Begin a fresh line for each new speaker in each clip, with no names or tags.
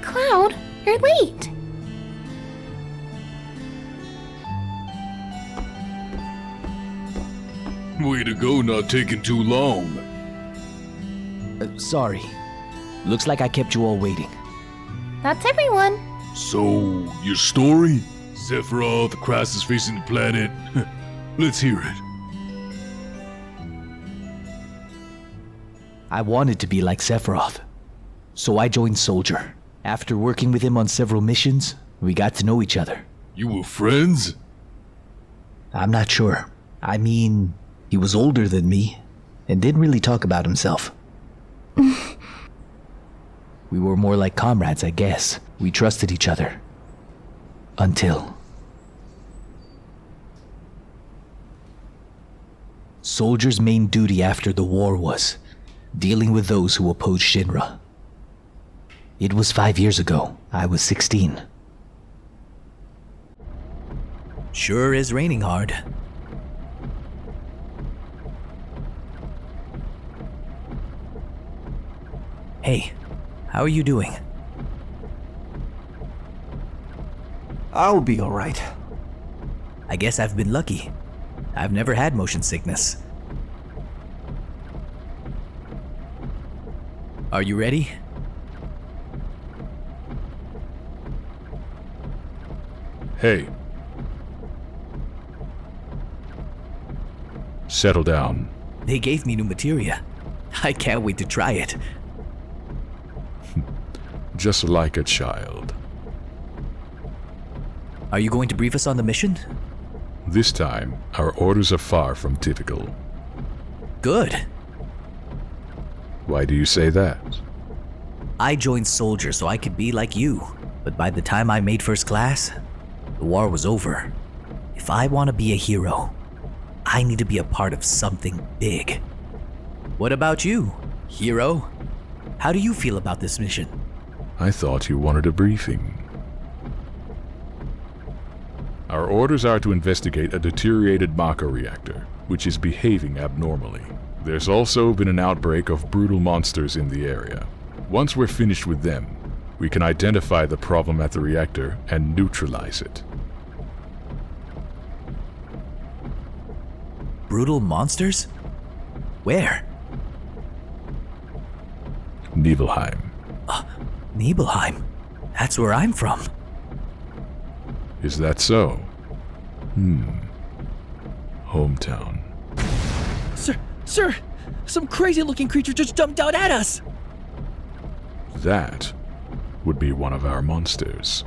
Cloud, you're late.
Way to go, not taking too long.
Sorry. Looks like I kept you all waiting.
That's everyone.
So, your story? Sephiroth, the crisis facing the planet. Let's hear it.
I wanted to be like Sephiroth, so I joined Soldier. After working with him on several missions, we got to know each other.
You were friends?
I'm not sure. I mean, he was older than me, and didn't really talk about himself. We were more like comrades, I guess. We trusted each other. Until... Soldier's main duty after the war was dealing with those who opposed Shinra. It was 5 years ago. I was 16. Sure is raining hard. Hey, how are you doing?
I'll be alright.
I guess I've been lucky. I've never had motion sickness. Are you ready?
Hey. Settle down.
They gave me new materia. I can't wait to try it.
Just like a child.
Are you going to brief us on the mission?
This time, our orders are far from typical.
Good.
Why do you say that?
I joined Soldier so I could be like you. But by the time I made first class, the war was over. If I want to be a hero, I need to be a part of something big. What about you, hero? How do you feel about this mission?
I thought you wanted a briefing. Our orders are to investigate a deteriorated Mako reactor, which is behaving abnormally. There's also been an outbreak of brutal monsters in the area. Once we're finished with them, we can identify the problem at the reactor and neutralize it.
Brutal monsters? Where?
Nibelheim.
Nibelheim. That's where I'm from.
Is that so? Hometown.
Sir! Some crazy-looking creature just jumped out at us!
That would be one of our monsters.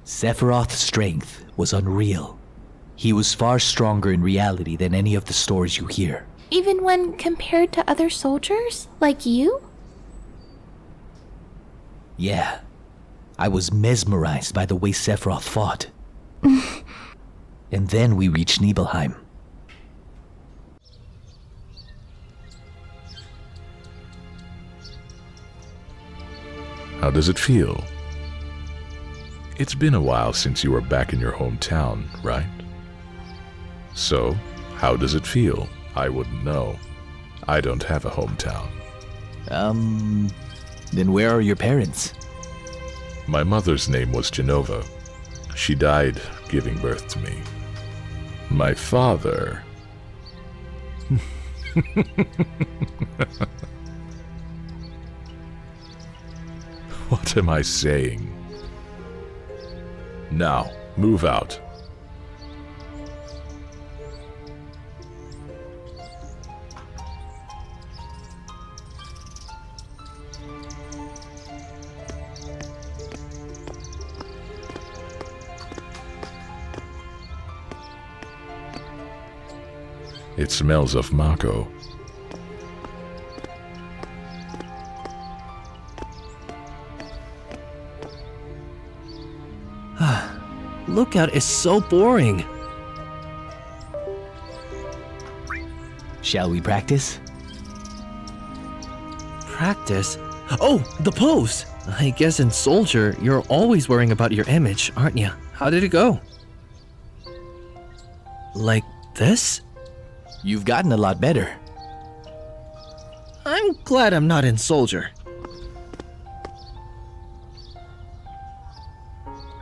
Sephiroth's strength was unreal. He was far stronger in reality than any of the stories you hear.
Even when compared to other soldiers, like you?
Yeah, I was mesmerized by the way Sephiroth fought. And then we reached Nibelheim.
How does it feel? It's been a while since you were back in your hometown, right? So, how does it feel? I wouldn't know. I don't have a hometown.
Then where are your parents?
My mother's name was Genova. She died giving birth to me. My father... What am I saying? Now, move out. It smells of Mako.
Lookout is so boring.
Shall we practice?
Practice? Oh, the pose! I guess in Soldier, you're always worrying about your image, aren't you? How did it go? Like this?
You've gotten a lot better.
I'm glad I'm not in Soldier.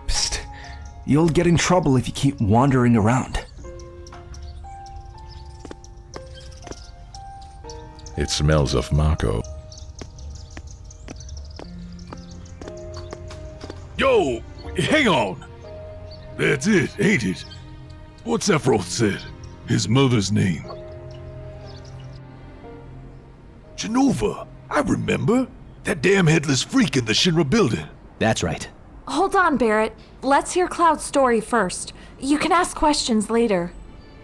Psst. You'll get in trouble if you keep wandering around.
It smells of Mako.
Yo, hang on. That's it, ain't it? What's Sephiroth said? His mother's name. Genova. I remember. That damn headless freak in the Shinra building.
That's right.
Hold on, Barrett. Let's hear Cloud's story first. You can ask questions later.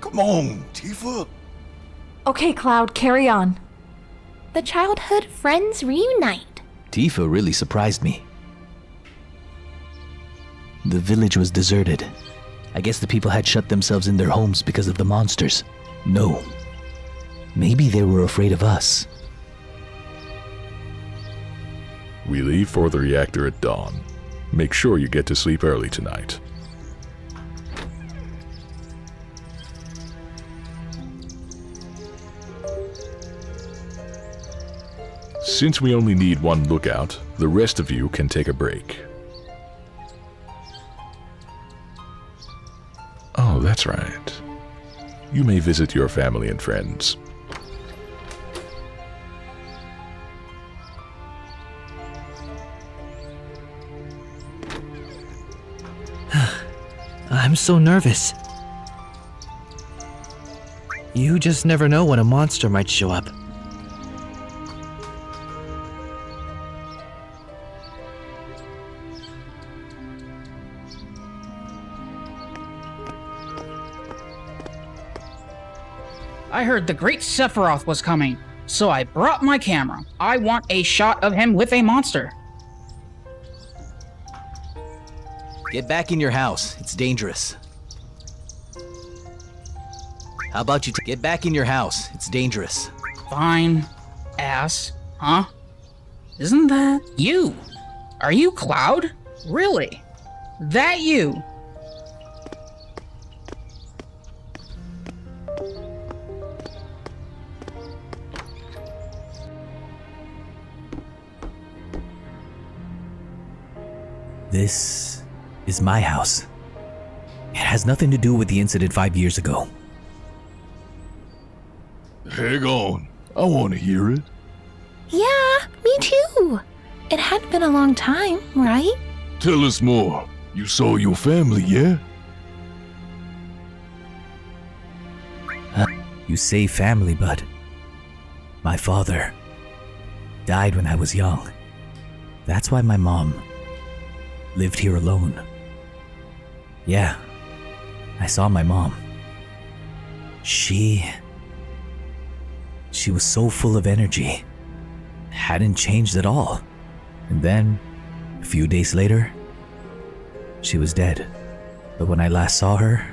Come on, Tifa.
Okay, Cloud, carry on.
The childhood friends reunite.
Tifa really surprised me. The village was deserted. I guess the people had shut themselves in their homes because of the monsters. No. Maybe they were afraid of us.
We leave for the reactor at dawn. Make sure you get to sleep early tonight. Since we only need one lookout, the rest of you can take a break. Oh, that's right. You may visit your family and friends.
I'm so nervous. You just never know when a monster might show up.
I heard the great Sephiroth was coming, so I brought my camera. I want a shot of him with a monster.
Get back in your house. It's dangerous. How about you get back in your house? It's dangerous.
Fine. Ass. Huh? Isn't that you? Are you Cloud? Really? That you?
This is my house. It has nothing to do with the incident 5 years ago.
Hang on. I want to hear it.
Yeah, me too. It had been a long time, right?
Tell us more. You saw your family, yeah?
You say family, but my father died when I was young. That's why my mom lived here alone. Yeah, I saw my mom. She was so full of energy. Hadn't changed at all. And then, a few days later, she was dead. But when I last saw her,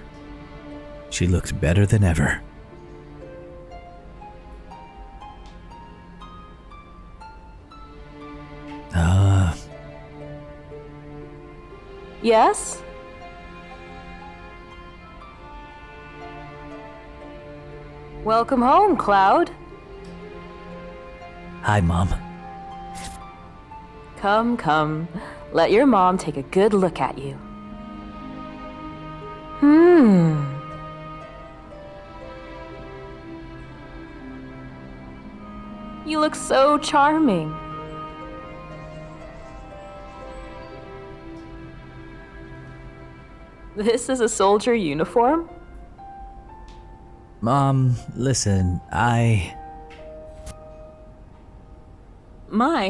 she looked better than ever.
Yes? Welcome home, Cloud.
Hi, Mom.
Come. Let your mom take a good look at you. You look so charming. This is a soldier uniform?
Mom, listen,
My,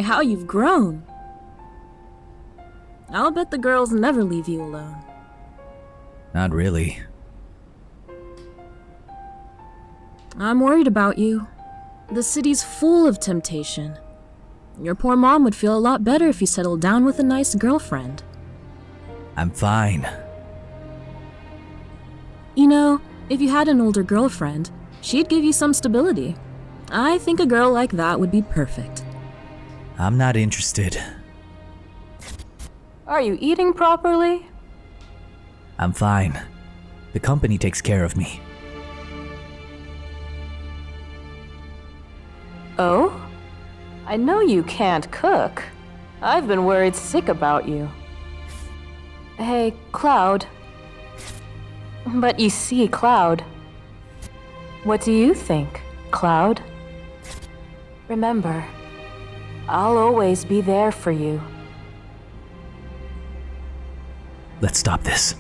how you've grown. I'll bet the girls never leave you alone.
Not really.
I'm worried about you. The city's full of temptation. Your poor mom would feel a lot better if you settled down with a nice girlfriend.
I'm fine.
You know, if you had an older girlfriend, She'd give you some stability. I think a girl like that would be perfect.
I'm not interested.
Are you eating properly?
I'm fine. The company takes care of me.
Oh? I know you can't cook. I've been worried sick about you. Hey, Cloud. But you see, Cloud. What do you think, Cloud? Remember, I'll always be there for you.
Let's stop this.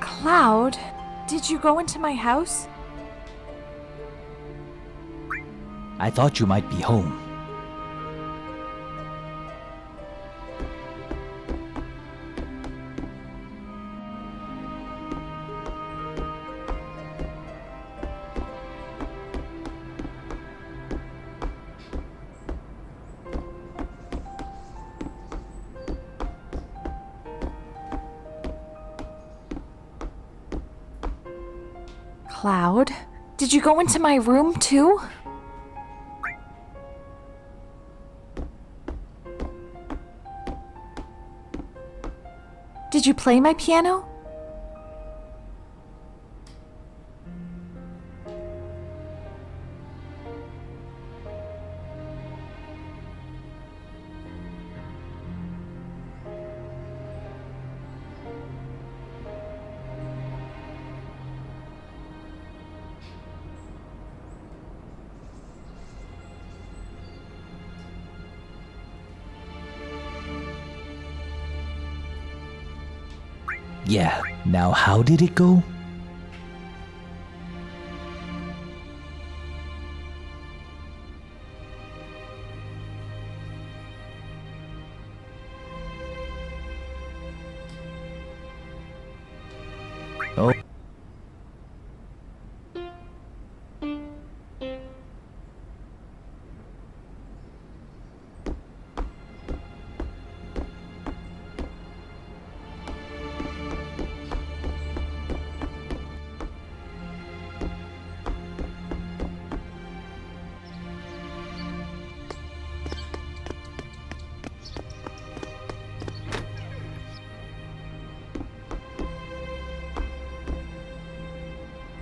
Cloud, did you go into my house?
I thought you might be home.
Cloud, did you go into my room too? Did you play my piano?
Yeah, now how did it go? Oh.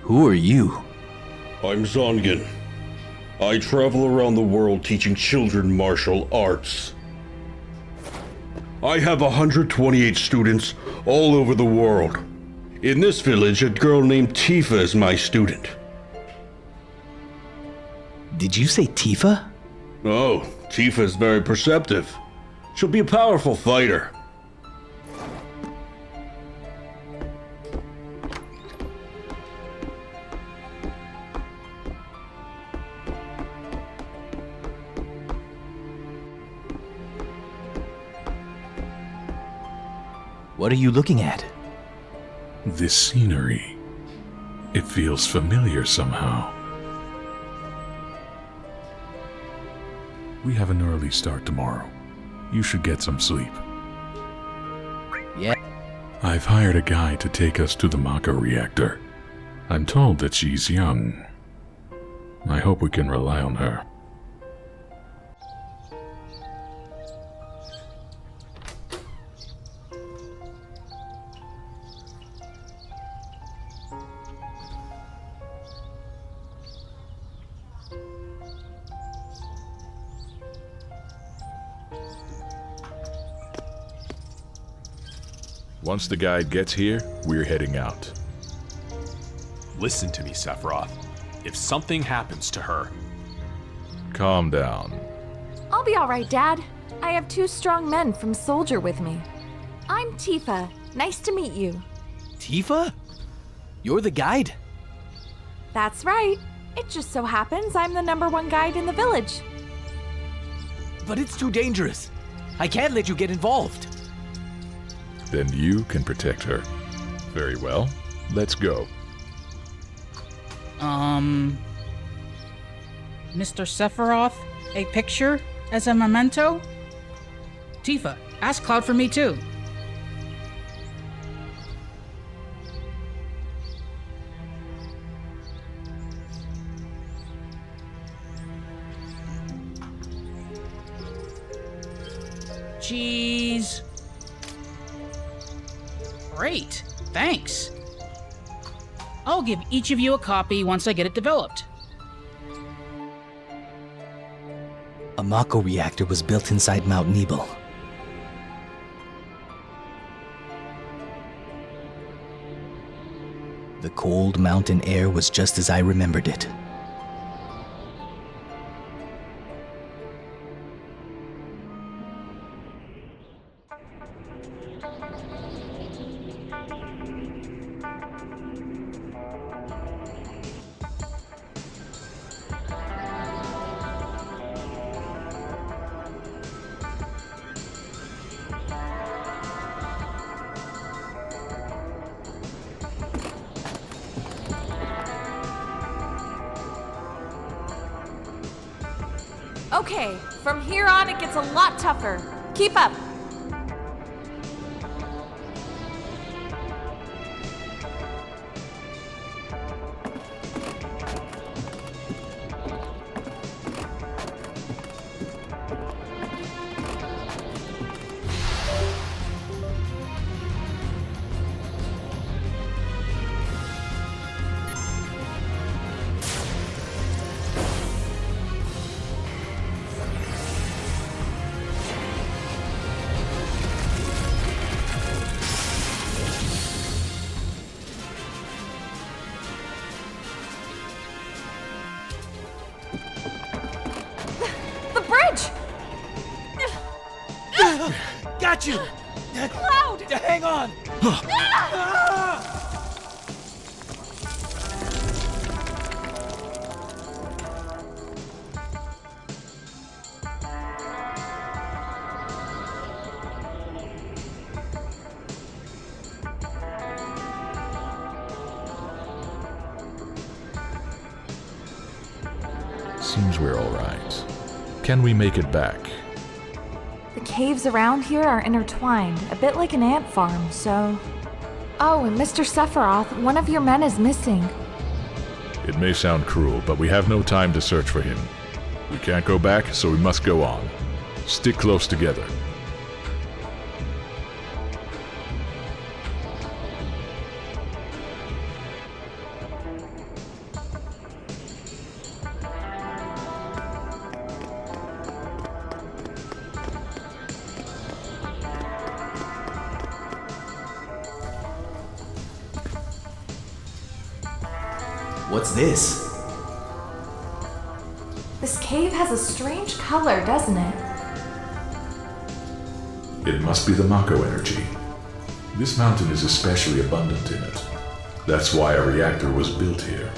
Who are you?
I'm Zongen. I travel around the world teaching children martial arts. I have 128 students all over the world. In this village, a girl named Tifa is my student.
Did you say Tifa?
Oh, Tifa is very perceptive. She'll be a powerful fighter.
What are you looking at?
This scenery. It feels familiar somehow. We have an early start tomorrow. You should get some sleep.
Yeah.
I've hired a guy to take us to the Maka reactor. I'm told that she's young. I hope we can rely on her. Once the guide gets here, we're heading out.
Listen to me, Sephiroth. If something happens to her...
Calm down.
I'll be alright, Dad. I have 2 strong men from Soldier with me. I'm Tifa. Nice to meet you.
Tifa? You're the guide?
That's right. It just so happens I'm the #1 guide in the village.
But it's too dangerous. I can't let you get involved.
Then you can protect her. Very well. Let's go.
Mr. Sephiroth, a picture as a memento? Tifa, ask Cloud for me too. Cheese. Great, thanks. I'll give each of you a copy once I get it developed.
A Mako reactor was built inside Mount Nebel. The cold mountain air was just as I remembered it.
Okay, from here on it gets a lot tougher. Keep up.
Got you!
Cloud!
Hang on!
Seems we're all right. Can we make it back?
The caves around here are intertwined, a bit like an ant farm, so... Oh, and Mr. Sephiroth, one of your men is missing.
It may sound cruel, but we have no time to search for him. We can't go back, so we must go on. Stick close together.
What's this?
This cave has a strange color, doesn't it?
It must be the Mako energy. This mountain is especially abundant in it. That's why a reactor was built here.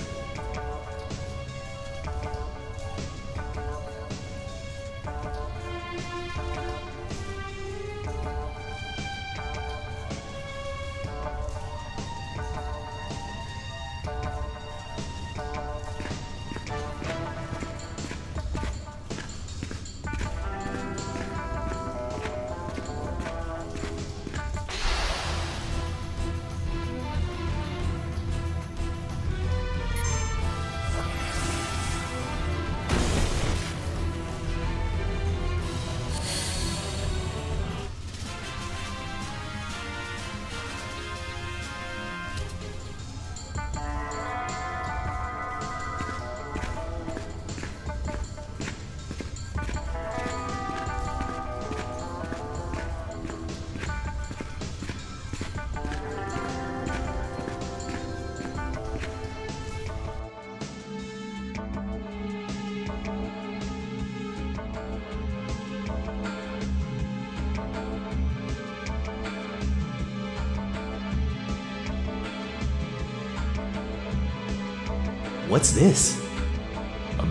What's this?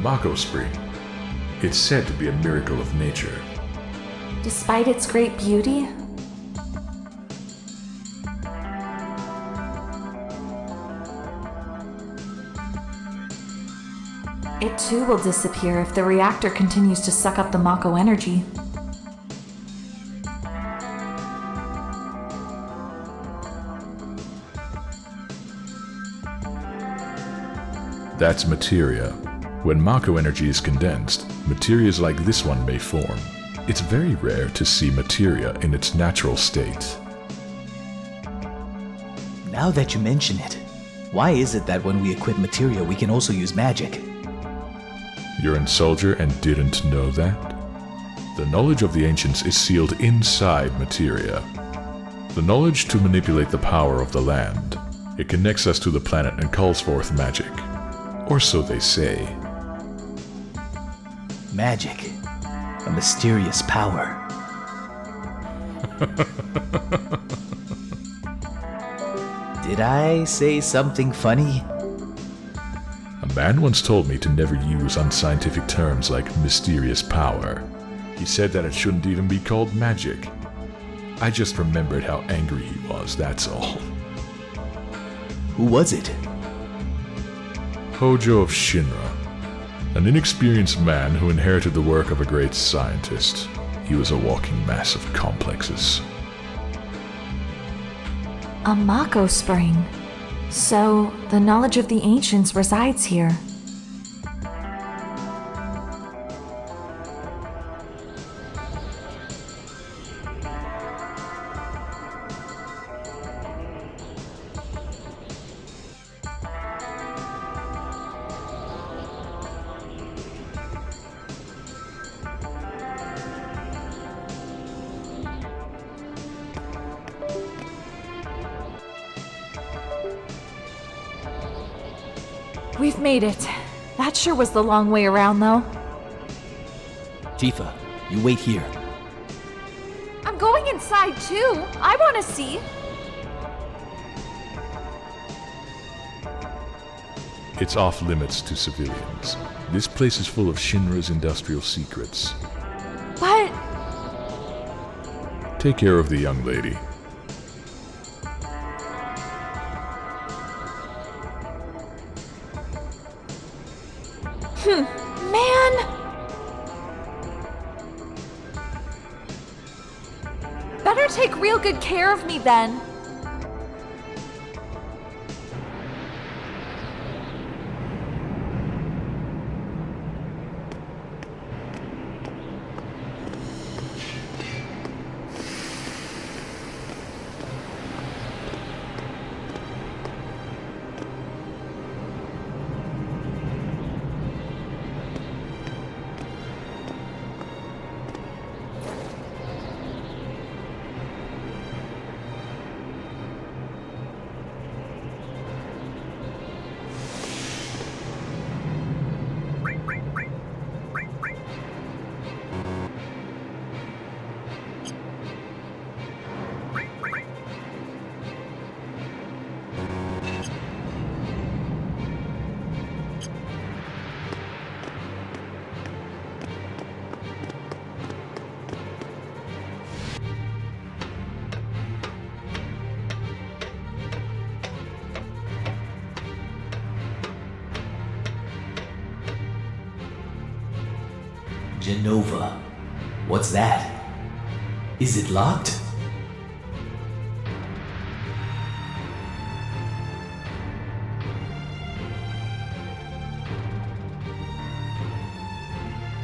Mako Spring. It's said to be a miracle of nature.
Despite its great beauty, it too will disappear if the reactor continues to suck up the Mako energy.
That's materia. When Mako energy is condensed, materias like this one may form. It's very rare to see materia in its natural state.
Now that you mention it, why is it that when we equip materia, we can also use magic?
You're a soldier and didn't know that? The knowledge of the ancients is sealed inside materia. The knowledge to manipulate the power of the land. It connects us to the planet and calls forth magic. Or so they say.
Magic. A mysterious power. Did I say something funny?
A man once told me to never use unscientific terms like mysterious power. He said that it shouldn't even be called magic. I just remembered how angry he was, that's all.
Who was it?
Hojo of Shinra. An inexperienced man who inherited the work of a great scientist. He was a walking mass of complexes.
A Mako Spring. So, the knowledge of the ancients resides here. We've made it. That sure was the long way around, though.
Tifa, you wait here.
I'm going inside, too. I want to see.
It's off limits to civilians. This place is full of Shinra's industrial secrets.
But...
Take care of the young lady.
Man! Better take real good care of me then.
Genova. What's that? Is it locked?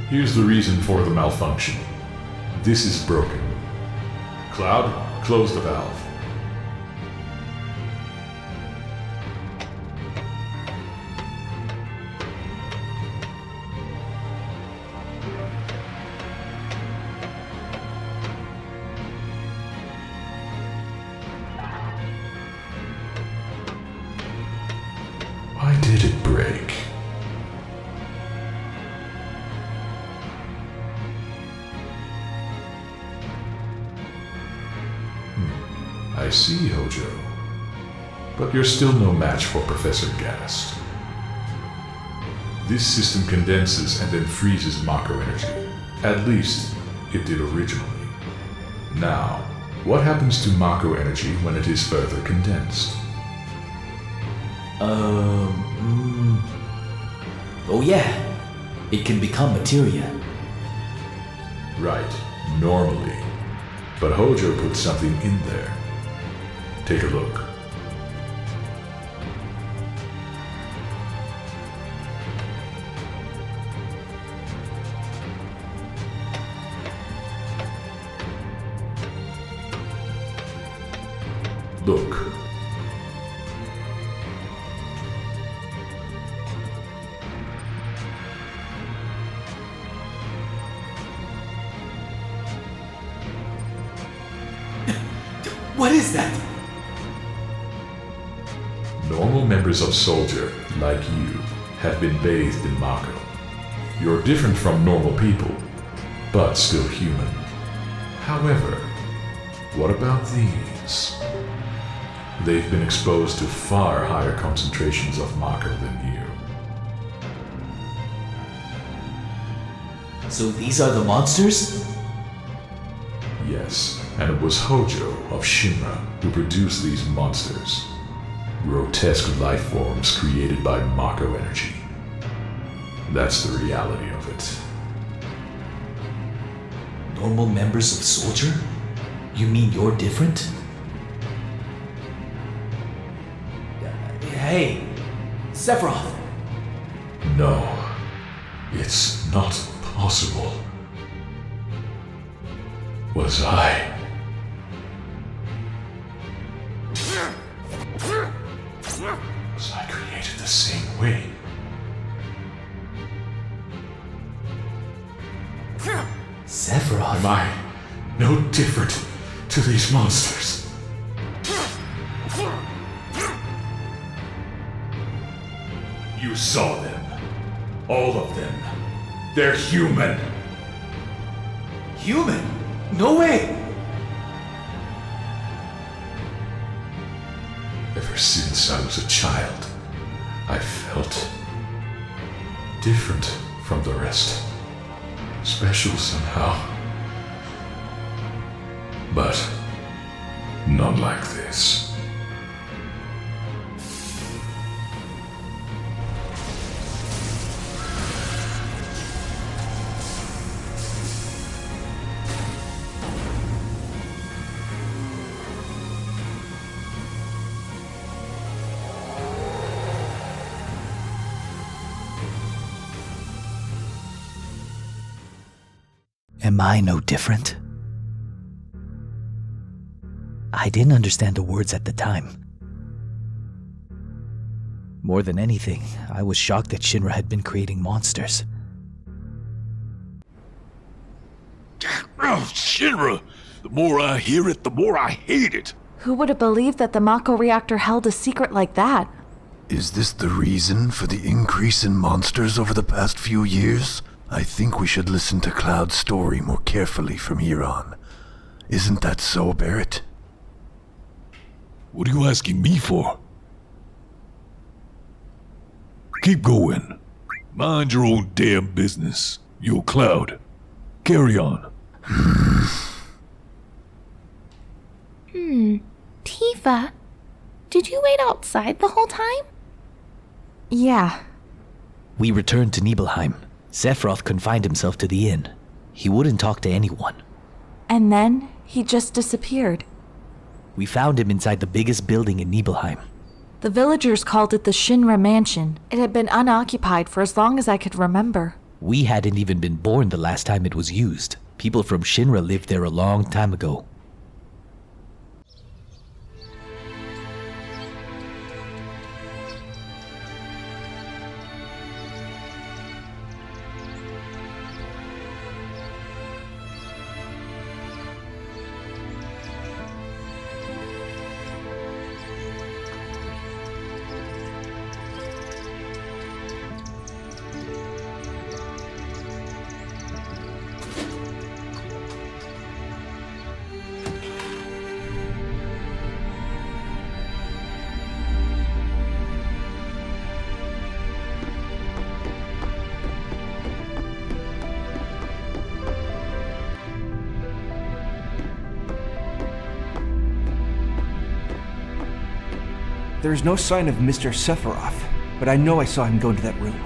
Here's the reason for the malfunction. This is broken. Cloud, close the valve. Why did it break? I see, Hojo. But you're still no match for Professor Gast. This system condenses and then freezes Mako energy. At least, it did originally. Now, what happens to Mako energy when it is further condensed?
Oh yeah, it can become materia.
Right, normally. But Hojo put something in there. Take a look. Look.
What is that?
Normal members of Soldier, like you, have been bathed in Mako. You're different from normal people, but still human. However, what about these? They've been exposed to far higher concentrations of Mako than you.
So these are the monsters?
Yes, and it was Hojo of Shinra who produced these monsters. Grotesque life forms created by Mako energy. That's the reality of it.
Normal members of Soldier? You mean you're different? Hey, Sephiroth!
No, it's not possible. Was I? Was I created the same way?
Sephiroth?
Am I no different to these monsters? You saw them. All of them. They're human.
Human? No way!
Ever since I was a child, I felt different from the rest. Special somehow. But not like this.
Am I no different? I didn't understand the words at the time. More than anything, I was shocked that Shinra had been creating monsters.
Oh, Shinra! The more I hear it, the more I hate it.
Who would have believed that the Mako reactor held a secret like that?
Is this the reason for the increase in monsters over the past few years? I think we should listen to Cloud's story more carefully from here on. Isn't that so, Barrett?
What are you asking me for? Keep going. Mind your own damn business. You're Cloud. Carry on.
Tifa, did you wait outside the whole time?
Yeah.
We returned to Nibelheim. Sephiroth confined himself to the inn. He wouldn't talk to anyone.
And then he just disappeared.
We found him inside the biggest building in Nibelheim.
The villagers called it the Shinra Mansion. It had been unoccupied for as long as I could remember.
We hadn't even been born the last time it was used. People from Shinra lived there a long time ago.
There's no sign of Mr. Sephiroth, but I know I saw him go into that room.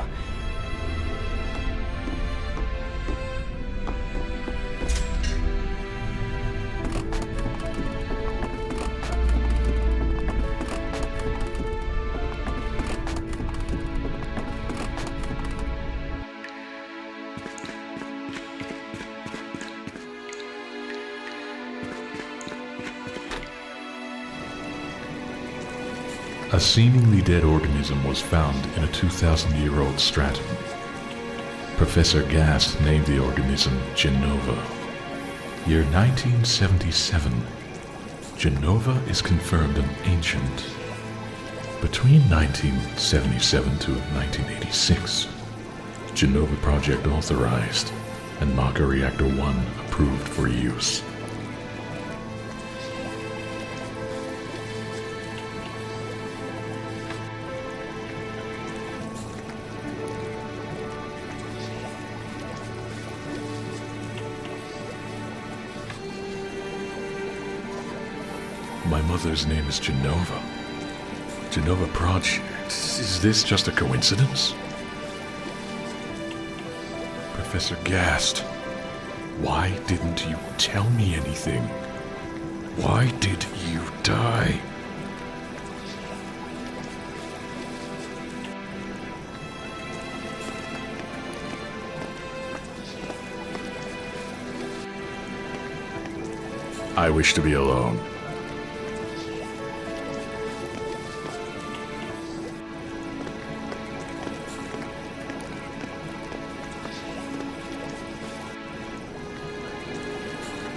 A seemingly dead organism was found in a 2,000-year-old stratum. Professor Gast named the organism Jenova. Year 1977. Jenova is confirmed an ancient. Between 1977 to 1986, Jenova Project authorized and Maka Reactor 1 approved for use. My mother's name is Jenova. Jenova Project. Is this just a coincidence? Professor Gast, why didn't you tell me anything? Why did you die? I wish to be alone.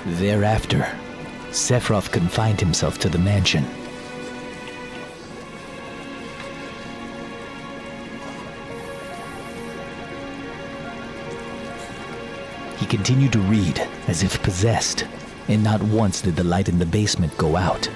Thereafter, Sephiroth confined himself to the mansion. He continued to read as if possessed, and not once did the light in the basement go out.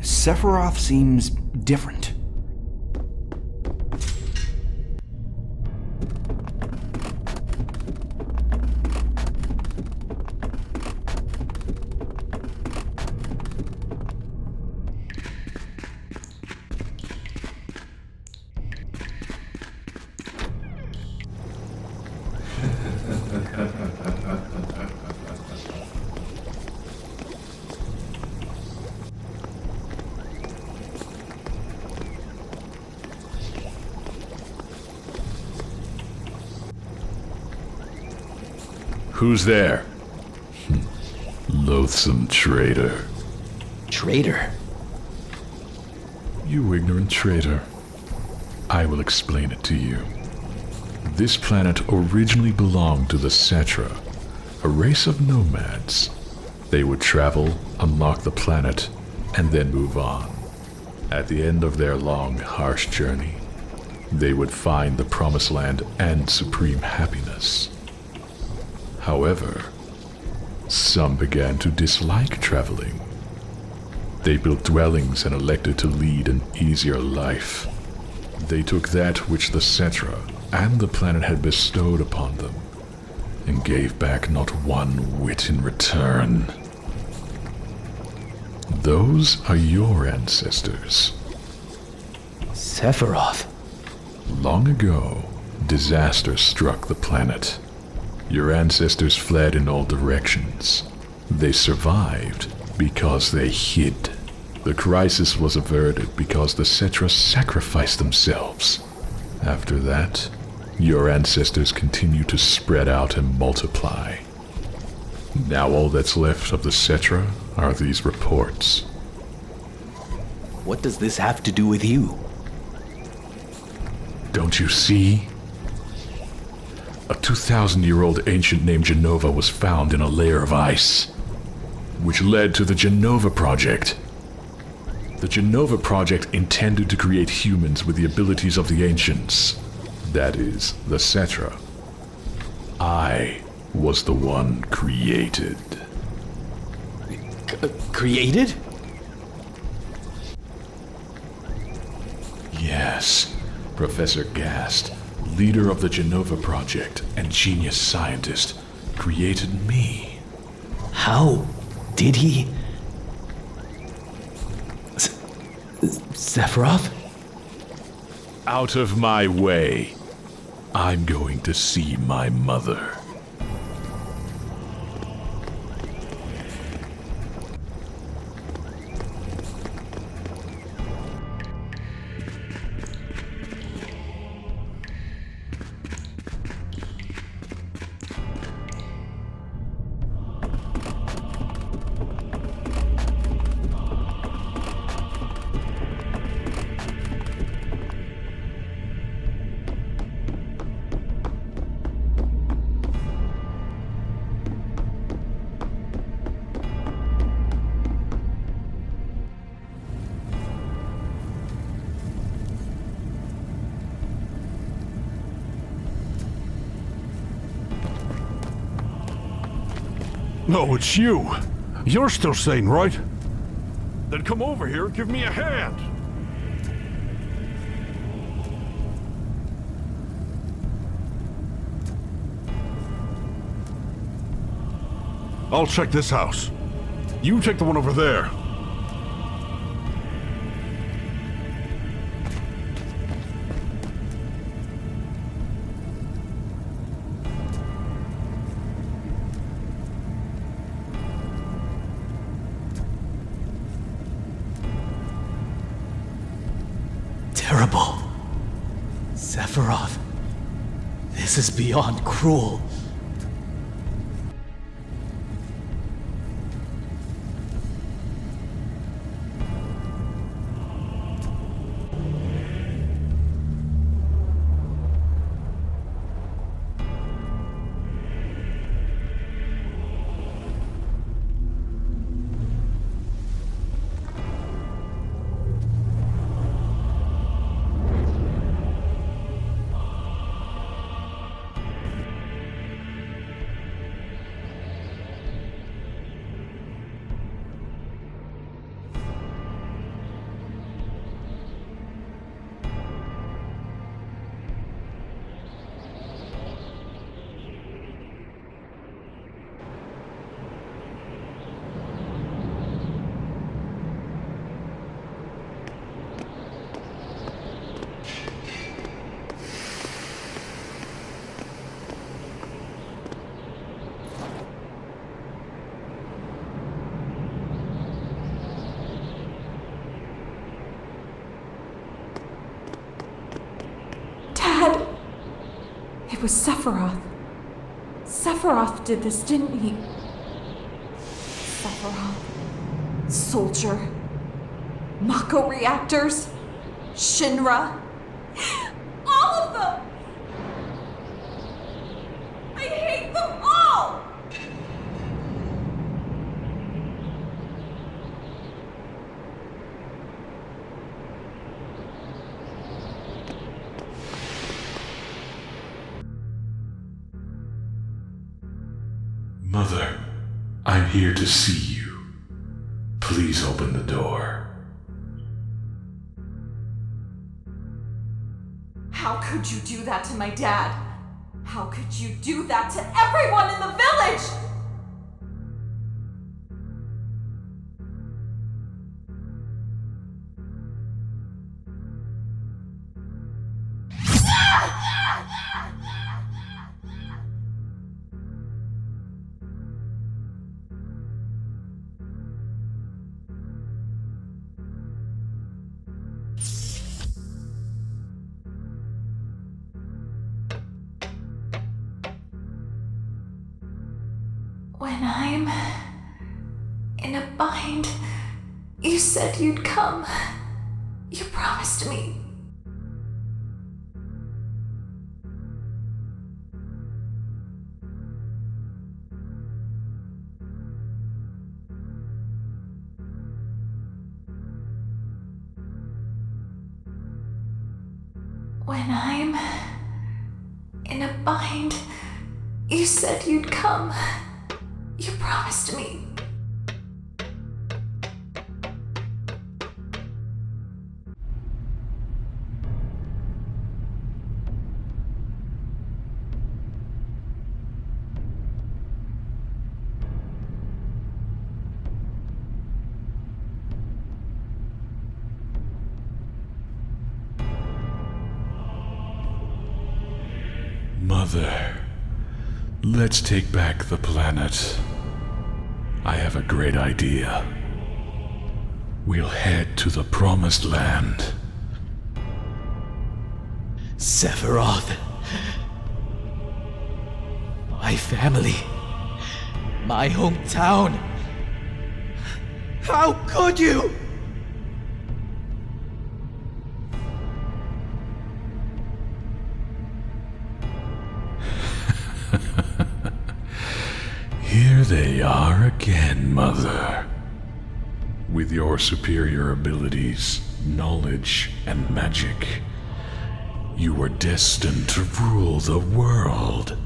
Sephiroth seems different.
Who's there? Loathsome traitor.
Traitor?
You ignorant traitor. I will explain it to you. This planet originally belonged to the Cetra, a race of nomads. They would travel, unlock the planet, and then move on. At the end of their long, harsh journey, they would find the Promised Land and supreme happiness. However, some began to dislike traveling. They built dwellings and elected to lead an easier life. They took that which the Cetra and the planet had bestowed upon them, and gave back not one whit in return. Those are your ancestors.
Sephiroth.
Long ago, disaster struck the planet. Your ancestors fled in all directions. They survived because they hid. The crisis was averted because the Cetra sacrificed themselves. After that, your ancestors continue to spread out and multiply. Now all that's left of the Cetra are these reports.
What does this have to do with you?
Don't you see? a 2,000-year-old ancient named Genova was found in a layer of ice, which led to the Genova Project. The Genova Project intended to create humans with the abilities of the ancients, that is, the Cetra. I was the one created.
Created?
Yes, Professor Gast, leader of the Genova Project and genius scientist, created me.
How did he? Sephiroth?
Out of my way. I'm going to see my mother.
No, it's you. You're still sane, right? Then come over here and give me a hand. I'll check this house. You take the one over there.
Terrible. Sephiroth. This is beyond cruel.
It was Sephiroth. Sephiroth did this, didn't he? Sephiroth. Soldier. Mako reactors. Shinra. All of them! I hate them all!
Mother, I'm here to see you. Please open the door.
How could you do that to my dad? How could you do that to everyone in the village? When I'm in a bind, you said you'd come. You promised me. When I'm in a bind, you said you'd come. You promised me.
Mother, let's take back the planet. I have a great idea. We'll head to the Promised Land.
Sephiroth. My family. My hometown. How could you?
Here they are again, Mother. With your superior abilities, knowledge, and magic, you were destined to rule the world.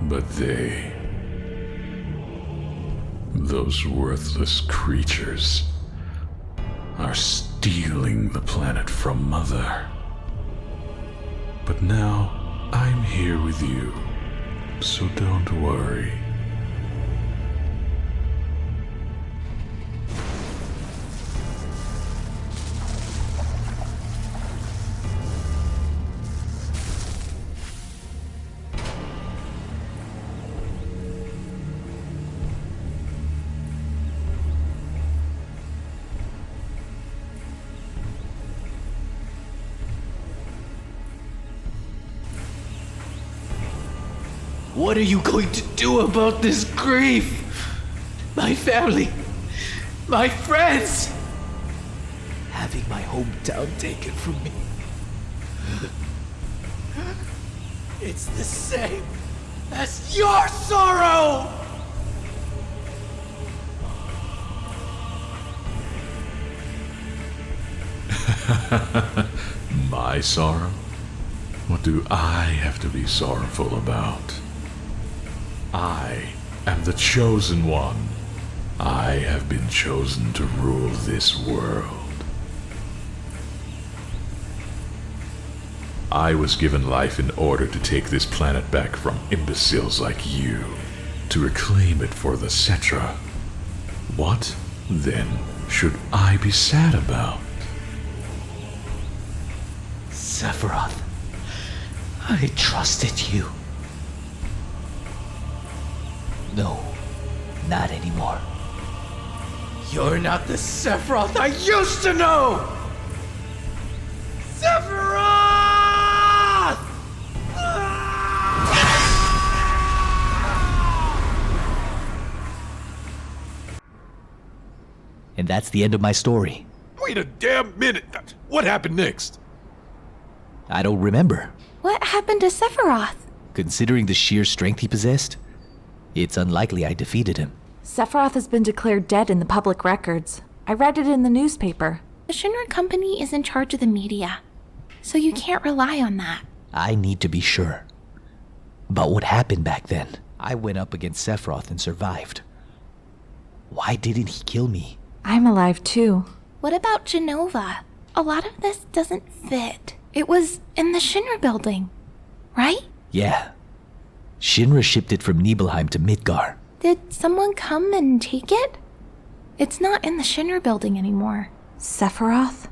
But those worthless creatures, are stealing the planet from Mother. But now, I'm here with you. So don't worry.
What are you going to do about this grief? My family, my friends, having my hometown taken from me. It's the same as your sorrow!
My sorrow? What do I have to be sorrowful about? I am the chosen one. I have been chosen to rule this world. I was given life in order to take this planet back from imbeciles like you, to reclaim it for the Cetra. What, then, should I be sad about?
Sephiroth, I trusted you. No, not anymore. You're not the Sephiroth I used to know! Sephiroth!
And that's the end of my story.
Wait a damn minute! What happened next?
I don't remember.
What happened to Sephiroth?
Considering the sheer strength he possessed, it's unlikely I defeated him.
Sephiroth has been declared dead in the public records. I read it in the newspaper.
The Shinra Company is in charge of the media, so you can't rely on that.
I need to be sure. But what happened back then? I went up against Sephiroth and survived. Why didn't he kill me?
I'm alive too.
What about Jenova? A lot of this doesn't fit. It was in the Shinra building, right?
Yeah. Shinra shipped it from Nibelheim to Midgar.
Did someone come and take it? It's not in the Shinra building anymore.
Sephiroth?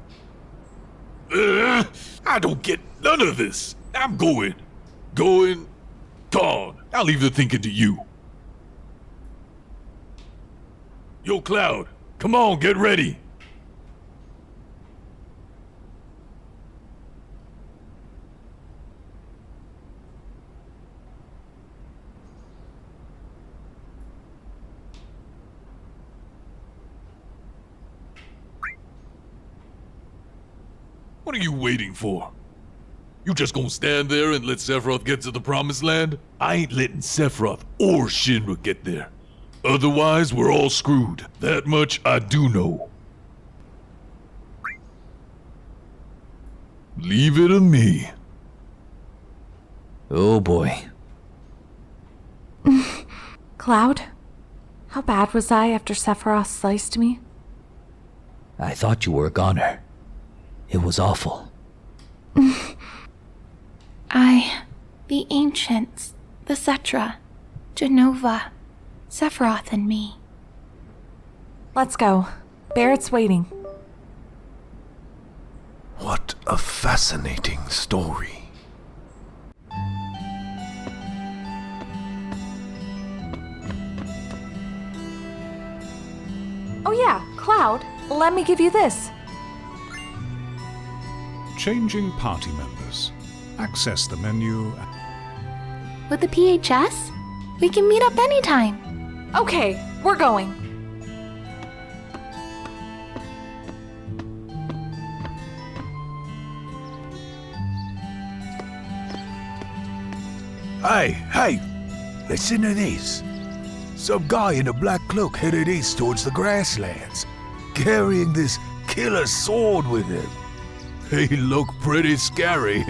I don't get none of this. I'm going. Gone. I'll leave the thinking to you. Yo, Cloud, come on, get ready. What are you waiting for? You just gonna stand there and let Sephiroth get to the Promised Land? I ain't letting Sephiroth or Shinra get there. Otherwise, we're all screwed. That much I do know. Leave it to me.
Oh boy.
Cloud? How bad was I after Sephiroth sliced me?
I thought you were a goner. It was awful.
The ancients, the Cetra, Genova, Sephiroth, and me.
Let's go. Barrett's waiting.
What a fascinating story.
Oh yeah, Cloud, let me give you this.
Changing party members. Access the menu.
With the PHS, we can meet up anytime.
Okay, we're going.
Hey, listen to this. Some guy in a black cloak headed east towards the grasslands, carrying this killer sword with him.
He looked pretty scary.